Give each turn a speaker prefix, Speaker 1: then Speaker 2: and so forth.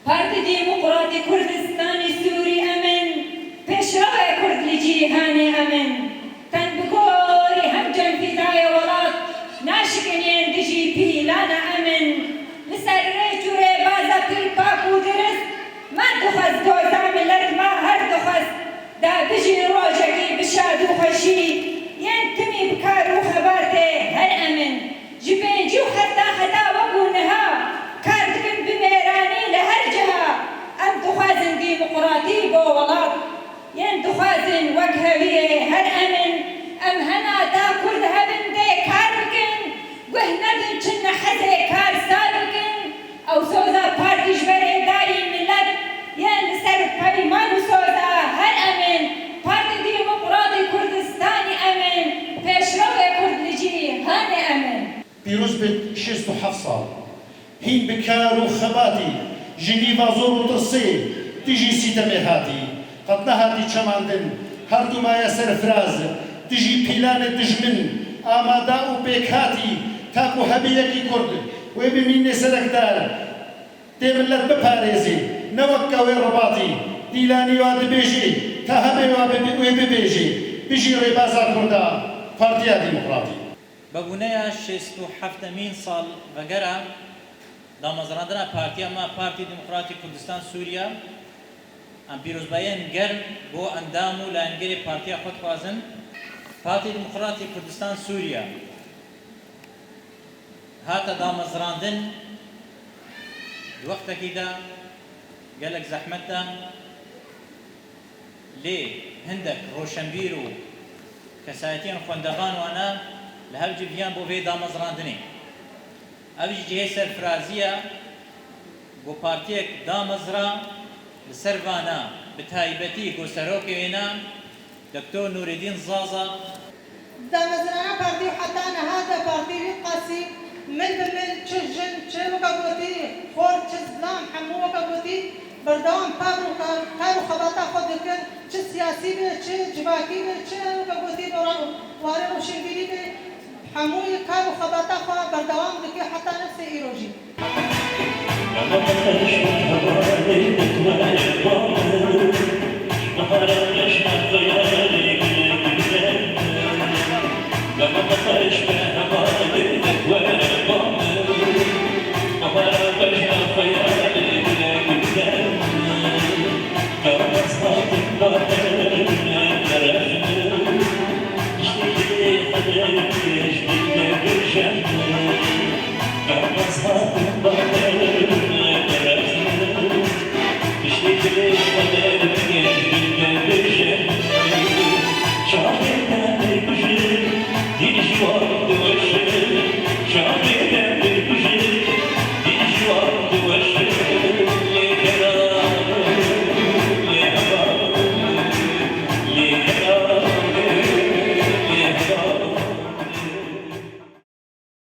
Speaker 1: پارتی دموکراتی کردستانی سوری امن پیشرو کرد لجیهان امن تن بگوری هم جن فدای ولات ناشکنین دجی پیلان امن لسر ریچو ری بازا پل پاکو درست ما دخست دوزا ملت ما هر دخست دا بجی روجگی بشاد و خوشی ین تمی بکار و خباته هر امن جبنجو حتى خدا وقونها كاردكن بميراني لهر جهة أم دخازن ديمقراطي بولاد ين دخازن وجهوية هر أمن أم هنا دا كرد هبن دي كاربكن وهنا دنشن حزي كار سابكن أو سوزا بارتي جبري داري ملت ين لسر بايمان سوزا هر أمن بارتي ديمقراطي كردستاني أمن بيشروه كرد لجي هاني أمن
Speaker 2: پیروز به 67 سال هین بکار و خباتی جنیوا زور و ترسی تیجی سیتمی هاتی قد نهاتی چماندن هر دو مای سرفراز تیجی پیلان دجمن آماده و بیکاتی تاکو هبیکی کرد و بمین سرکدار دیملت بپارێزی نەوەکەوەی ڕەباتی دیلانی وا دەبێژی تا هەبێ وا وێ ببێژی بژی ڕێبازا کووردا پارتیا دیموکراتی
Speaker 3: بەبوونەیە 67مین ساڵ بەگەرە دامەزراندنا پارتیا ما پارتی دموکراتی کوردستان سووریا ئەم پیرۆزباییان گەرم بۆ ئەندام و لایەنگەری پارتیا خۆتخوازن پارتی دموکراتی کوردستان سووریا هاتە دامەزراندن وەختێکیدا گەلێک زەحمەتە لێ هەندێک ڕۆشنبیر و کەسایەتیان خوێندەغان وانە لە هەرجی ڤیان بۆ vê دامەزراندنê ev ji cihê serfiraziya بۆ partiyek damezra li ser vana bi taybetî goserokê wêne Dr. Nûreddîn Zaza
Speaker 4: دامەزرانا پارتی و حتا نەهاتە پارتی قاسی من بمن چ ژن چ وەکە گوتی خۆر چ زلام هەموو وەکە گوتی بەردەوام کار و خەباتا خۆ دەکەن چ سیاسی بێ چ جواکی بێ چ وەکە گوتی وارە ڕۆشنبیری بێ هەمووی کار و خەباتا خۆ بەردەوام دەکەی حتا نەفسێ ئیرۆژی